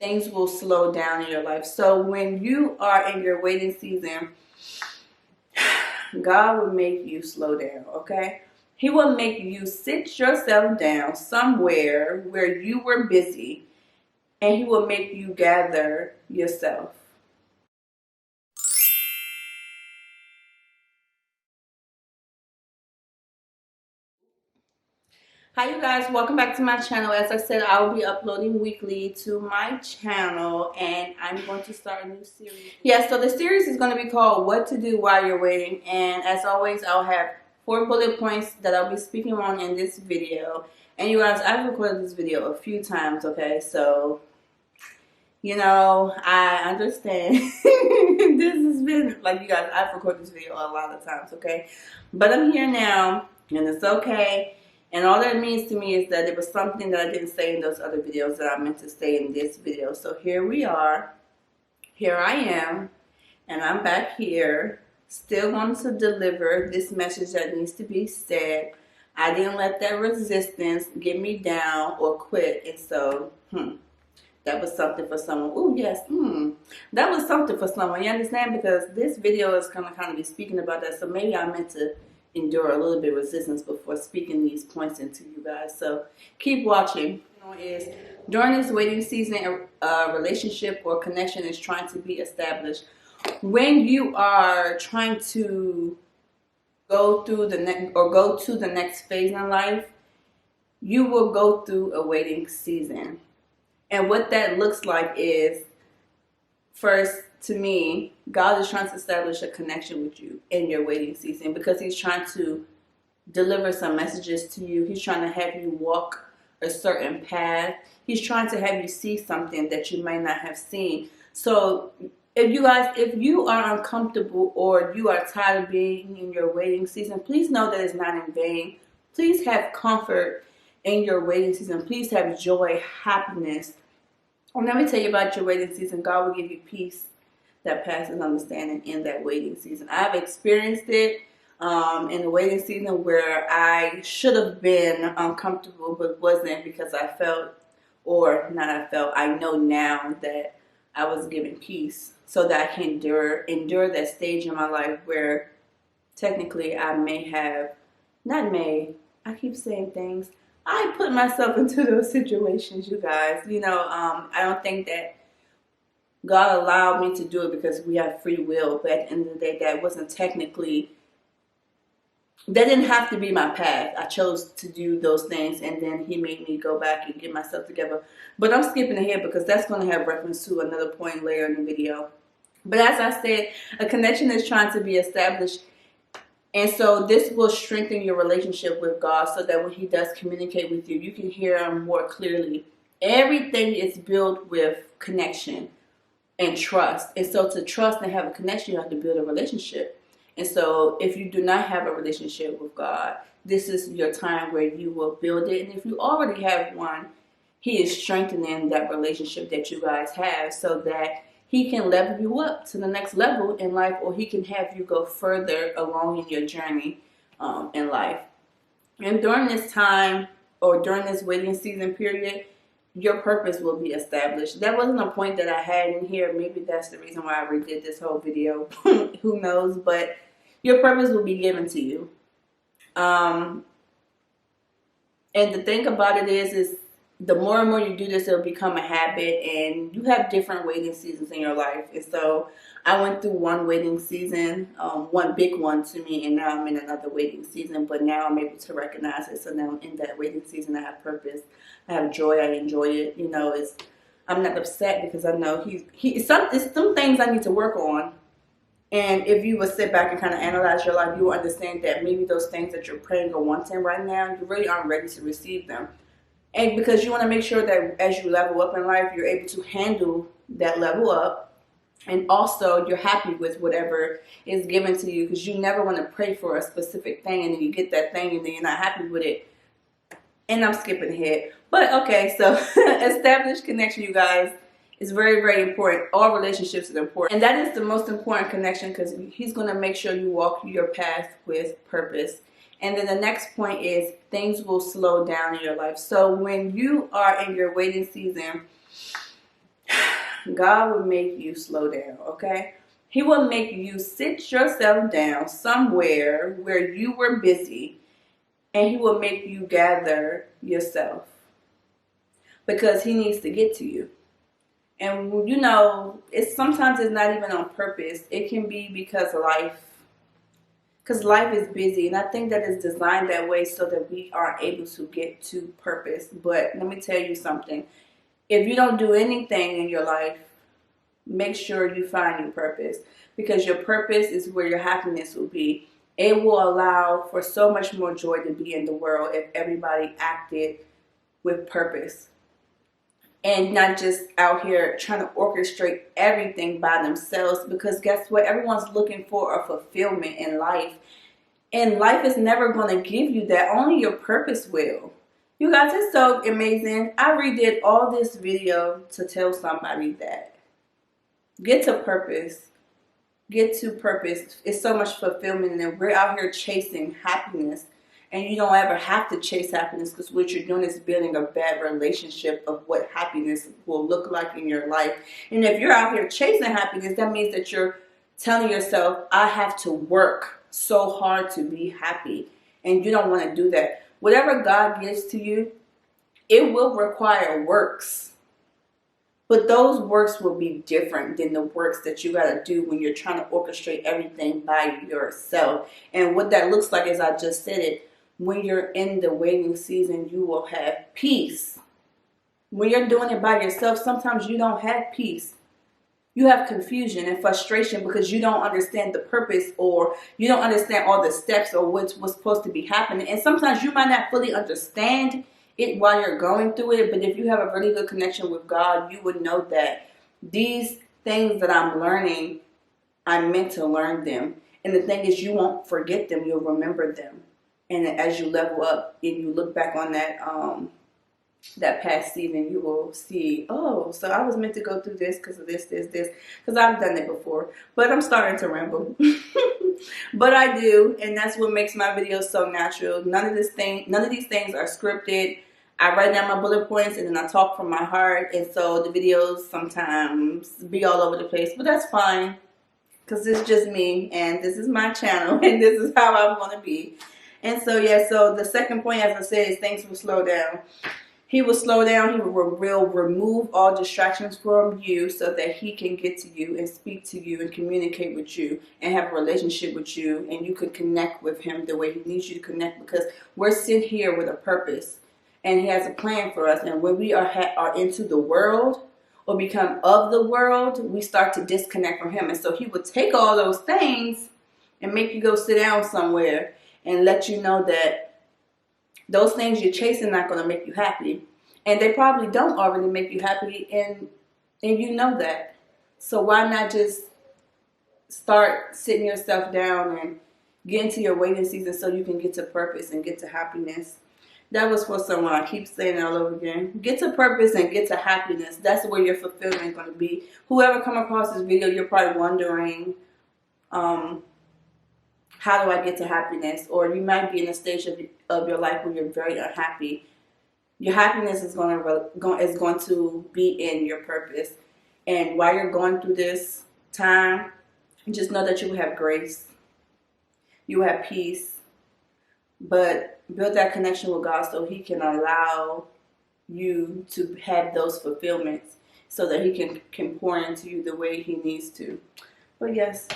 things will slow down in your life. So when you are in your waiting season, God will make you slow down, okay? He will make you sit yourself down somewhere where you were busy, and He will make you gather yourself. Hi you guys, welcome back to my channel. As I said, I will be uploading weekly to my channel, and I'm going to start a new series. So the series is going to be called What to Do While You're Waiting, and as always, I'll have 4 bullet points that I'll be speaking on in this video. And you guys, I've recorded this video a few times, okay? So, you know, I understand. This has been, like, you guys, I've recorded this video a lot of times, okay? But I'm here now, and it's okay. And all that means to me is that it was something that I didn't say in those other videos that I meant to say in this video. So here we are. Here I am. And I'm back here. Still going to deliver this message that needs to be said. I didn't let that resistance get me down or quit. And so, that was something for someone. Oh, yes. That was something for someone. You understand? Because this video is going to kind of be speaking about that. So maybe I meant to endure a little bit of resistance before speaking these points into you guys. So keep watching. Is during this waiting season, a relationship or connection is trying to be established. When you are trying to go through go to the next phase in life, you will go through a waiting season. And what that looks like is, first, to me, God is trying to establish a connection with you in your waiting season, because He's trying to deliver some messages to you. He's trying to have you walk a certain path. He's trying to have you see something that you may not have seen. So if you are uncomfortable or you are tired of being in your waiting season, please know that it's not in vain. Please have comfort in your waiting season. Please have joy, happiness. And let me tell you about your waiting season. God will give you peace that passes understanding in that waiting season. I've experienced it in the waiting season where I should have been uncomfortable but wasn't, because I know now that I was given peace so that I can endure that stage in my life where technically I keep saying things. I put myself into those situations, you guys. I don't think that God allowed me to do it because we have free will, but at the end of the day, that didn't have to be my path. I chose to do those things, and then He made me go back and get myself together. But I'm skipping ahead because that's going to have reference to another point later in the video. But as I said, a connection is trying to be established. And so this will strengthen your relationship with God so that when He does communicate with you, you can hear Him more clearly. Everything is built with connection and trust. And so to trust and have a connection, you have to build a relationship. And so if you do not have a relationship with God, this is your time where you will build it. And if you already have one, He is strengthening that relationship that you guys have so that He can level you up to the next level in life, or He can have you go further along in your journey in life. And during this time, or during this waiting season period, your purpose will be established. That wasn't a point that I had in here. Maybe that's the reason why I redid this whole video. Who knows? But your purpose will be given to you. And the thing about it is the more and more you do this, it'll become a habit, and you have different waiting seasons in your life. And so I went through one waiting season, one big one to me, and now I'm in another waiting season, but now I'm able to recognize it. So now in that waiting season, I have purpose, I have joy, I enjoy it. I'm not upset because I know it's some things I need to work on. And if you would sit back and kind of analyze your life, you will understand that maybe those things that you're praying or wanting right now, you really aren't ready to receive them. And because you want to make sure that as you level up in life, you're able to handle that level up. And also, you're happy with whatever is given to you, because you never want to pray for a specific thing and then you get that thing and then you're not happy with it. And I'm skipping ahead. But okay, so established connection, you guys, is very, very important. All relationships are important. And that is the most important connection, because He's going to make sure you walk your path with purpose. And then the next point is things will slow down in your life. So when you are in your waiting season, God will make you slow down, okay? He will make you sit yourself down somewhere where you were busy, and he will make you gather yourself because he needs to get to you. And you know, it's not even on purpose. It can be because life is busy, and I think that it's designed that way so that we are able to get to purpose. But let me tell you something. If you don't do anything in your life, make sure you find your purpose, because your purpose is where your happiness will be. It will allow for so much more joy to be in the world if everybody acted with purpose and not just out here trying to orchestrate everything by themselves. Because guess what? Everyone's looking for a fulfillment in life, and life is never going to give you that. Only your purpose will. You guys, it's so amazing. I redid all this video to tell somebody that get to purpose. Get to purpose. It's so much fulfillment, and we're out here chasing happiness, and you don't ever have to chase happiness, because what you're doing is building a bad relationship of what happiness will look like in your life. And if you're out here chasing happiness, that means that you're telling yourself, I have to work so hard to be happy, and you don't want to do that. Whatever God gives to you, it will require works. But those works will be different than the works that you got to do when you're trying to orchestrate everything by yourself. And what that looks like, as I just said it, when you're in the waiting season, you will have peace. When you're doing it by yourself, sometimes you don't have peace. You have confusion and frustration because you don't understand the purpose, or you don't understand all the steps, or what's supposed to be happening. And sometimes you might not fully understand it while you're going through it, but if you have a really good connection with God, you would know that these things that I'm learning, I'm meant to learn them. And the thing is, you won't forget them, you'll remember them. And as you level up and you look back on that past season, you will see, oh, so I was meant to go through this because of this, because I've done it before. But I'm starting to ramble. But I do, and that's what makes my videos so natural. None of these things are scripted. I write down my bullet points, and then I talk from my heart. And so the videos sometimes be all over the place, but that's fine, because it's just me, and this is my channel, and this is how I'm going to be. And so, yeah, so the second point, as I said, is things will slow down. He will slow down. He will remove all distractions from you so that he can get to you and speak to you and communicate with you and have a relationship with you, and you can connect with him the way he needs you to connect, because we're sent here with a purpose, and he has a plan for us. And when we are into the world or become of the world, we start to disconnect from him. And so he will take all those things and make you go sit down somewhere and let you know that those things you're chasing are not going to make you happy. And they probably don't already make you happy, and you know that. So why not just start sitting yourself down and get into your waiting season so you can get to purpose and get to happiness. That was for someone. I keep saying it all over again. Get to purpose and get to happiness. That's where your fulfillment is going to be. Whoever come across this video, you're probably wondering, how do I get to happiness? Or you might be in a stage of your life where you're very unhappy. Your happiness is going to be in your purpose. And while you're going through this time, just know that you will have grace. You will have peace. But build that connection with God so he can allow you to have those fulfillments, so that he can pour into you the way he needs to. But yes,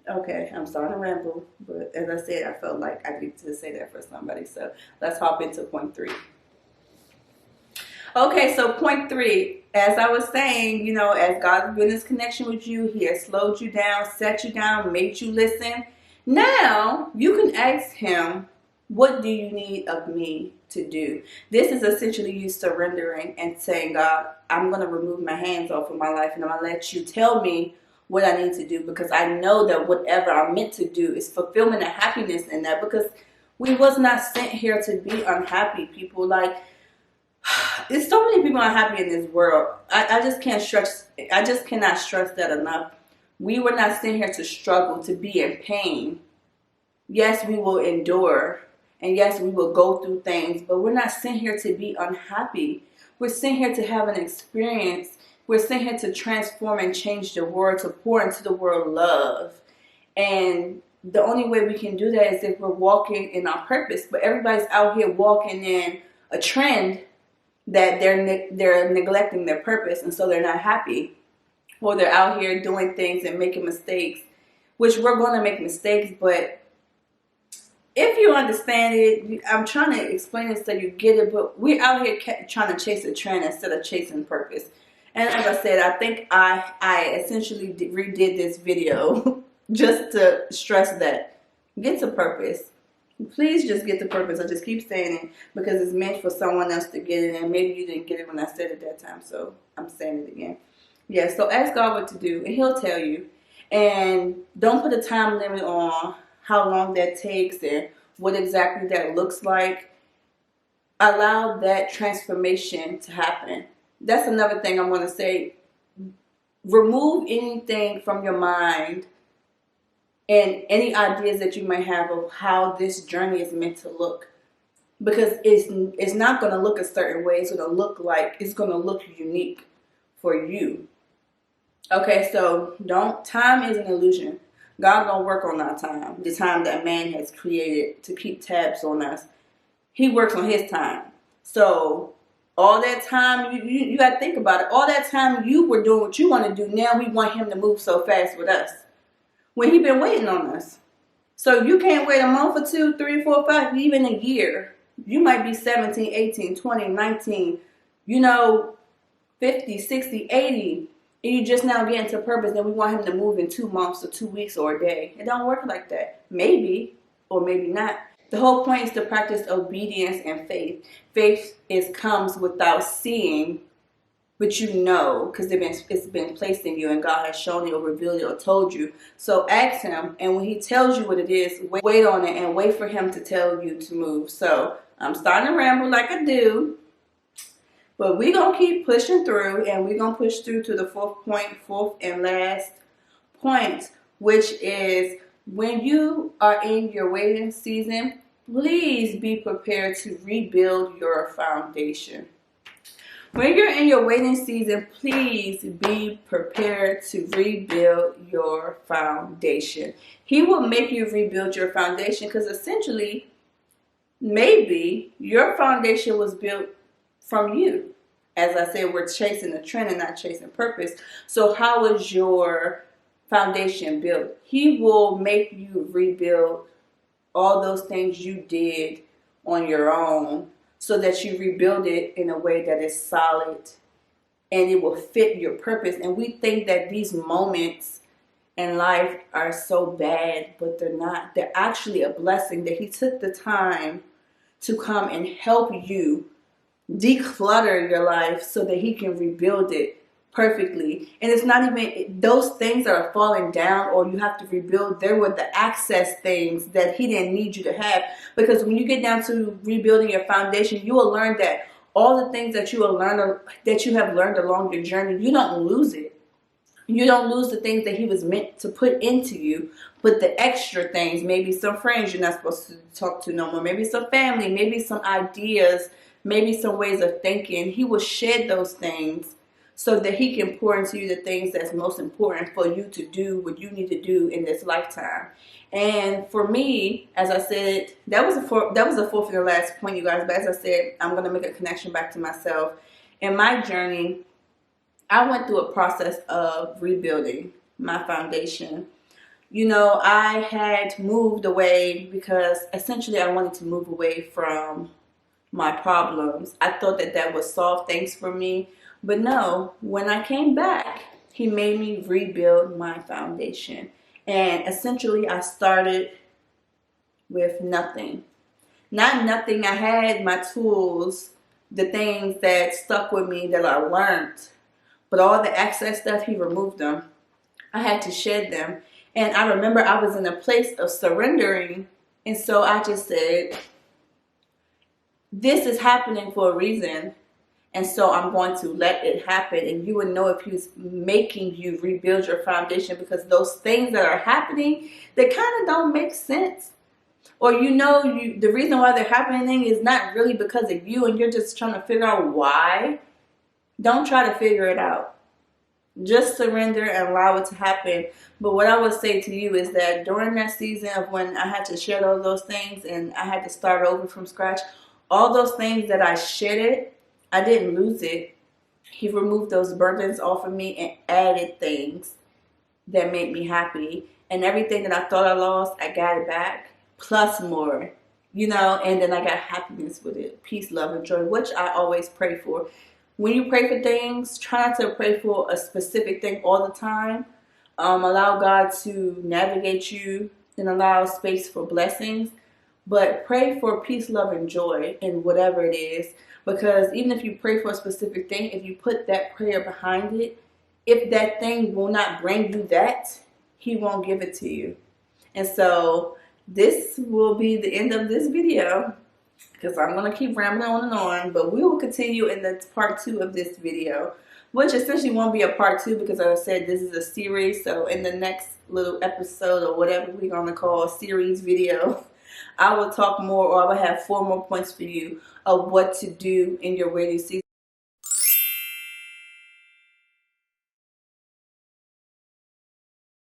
okay, I'm starting to ramble, but as I said, I felt like I needed to say that for somebody. So let's hop into point 3. Okay, so point 3, as I was saying, you know, as God's business connection with you, he has slowed you down, set you down, made you listen. Now you can ask him, what do you need of me to do? This is essentially you surrendering and saying, God, I'm going to remove my hands off of my life, and I'm going to let you tell me what I need to do, because I know that whatever I'm meant to do is fulfillment and happiness in that, because we was not sent here to be unhappy people. Like, there's so many people unhappy in this world. I just cannot stress that enough. We were not sent here to struggle, to be in pain. Yes, we will endure, and yes, we will go through things, but we're not sent here to be unhappy. We're sent here to have an experience We're sent here to transform and change the world, to pour into the world love. And the only way we can do that is if we're walking in our purpose. But everybody's out here walking in a trend that they're neglecting their purpose, and so they're not happy. Or they're out here doing things and making mistakes, which we're going to make mistakes, but if you understand it, I'm trying to explain it so you get it, but we're out here trying to chase a trend instead of chasing purpose. And as I said, I think I essentially redid this video just to stress that. Get to purpose. Please just get to purpose. I just keep saying it because it's meant for someone else to get it, and maybe you didn't get it when I said it that time, so I'm saying it again. Yeah, so ask God what to do, and He'll tell you. And don't put a time limit on how long that takes and what exactly that looks like. Allow that transformation to happen. That's another thing I'm going to say. Remove anything from your mind and any ideas that you may have of how this journey is meant to look. Because it's not going to look a certain way. It's going to look unique for you. Okay, so time is an illusion. God don't work on our time, the time that man has created to keep tabs on us. He works on His time. So all that time, you got to think about it. All that time you were doing what you want to do, now we want Him to move so fast with us, when He been waiting on us. So you can't wait a month or 2, 3, 4, 5, even a year. You might be 17, 18, 20, 19, 50, 60, 80. And you just now get into purpose, then we want Him to move in 2 months or 2 weeks or a day. It don't work like that. Maybe or maybe not. The whole point is to practice obedience and faith. Faith comes without seeing, but because it's been placed in you and God has shown you or revealed it or told you. So ask Him, and when He tells you what it is, wait on it and wait for Him to tell you to move. So I'm starting to ramble like I do. But we're going to keep pushing through, and we're going to push through to the fourth and last point, which is when you are in your waiting season, please be prepared to rebuild your foundation. When you're in your waiting season, please be prepared to rebuild your foundation. He will make you rebuild your foundation because essentially, maybe your foundation was built from you. As I said, we're chasing a trend and not chasing purpose. So how is your foundation built? He will make you rebuild all those things you did on your own so that you rebuild it in a way that is solid and it will fit your purpose. And we think that these moments in life are so bad, but they're not. They're actually a blessing that He took the time to come and help you declutter your life so that He can rebuild it perfectly. And it's not even those things that are falling down or you have to rebuild. There were the access things that He didn't need you to have, because when you get down to rebuilding your foundation, you will learn that all the things that you have learned along your journey, you don't lose it. You don't lose the things that He was meant to put into you, but the extra things, maybe some friends you're not supposed to talk to no more, maybe some family, maybe some ideas, maybe some ways of thinking. He will shed those things so that He can pour into you the things that's most important for you to do what you need to do in this lifetime. And for me, as I said, that was the fourth and the last point, you guys. But as I said, I'm going to make a connection back to myself. In my journey, I went through a process of rebuilding my foundation. I had moved away because essentially I wanted to move away from my problems. I thought that would solve things for me. But no, when I came back, He made me rebuild my foundation. And essentially I started with nothing. Not nothing. I had my tools, the things that stuck with me that I learned. But all the excess stuff, He removed them. I had to shed them. And I remember I was in a place of surrendering. And so I just said, this is happening for a reason. And so I'm going to let it happen. And you would know if He's making you rebuild your foundation, because those things that are happening, they kind of don't make sense. Or the reason why they're happening is not really because of you, and you're just trying to figure out why. Don't try to figure it out. Just surrender and allow it to happen. But what I would say to you is that during that season of when I had to shed all those things and I had to start over from scratch, all those things that I shedded, I didn't lose it. He removed those burdens off of me and added things that made me happy. And everything that I thought I lost, I got it back, plus more. And then I got happiness with it, peace, love, and joy, which I always pray for. When you pray for things, try not to pray for a specific thing all the time. Allow God to navigate you and allow space for blessings. But pray for peace, love, and joy in whatever it is. Because even if you pray for a specific thing, if you put that prayer behind it, if that thing will not bring you that, He won't give it to you. And so this will be the end of this video, because I'm going to keep rambling on and on, but we will continue in the part 2 of this video, which essentially won't be a part 2 because, as I said, this is a series. So in the next little episode, or whatever we're going to call a series video, I will talk more, or I will have 4 more points for you of what to do in your waiting season.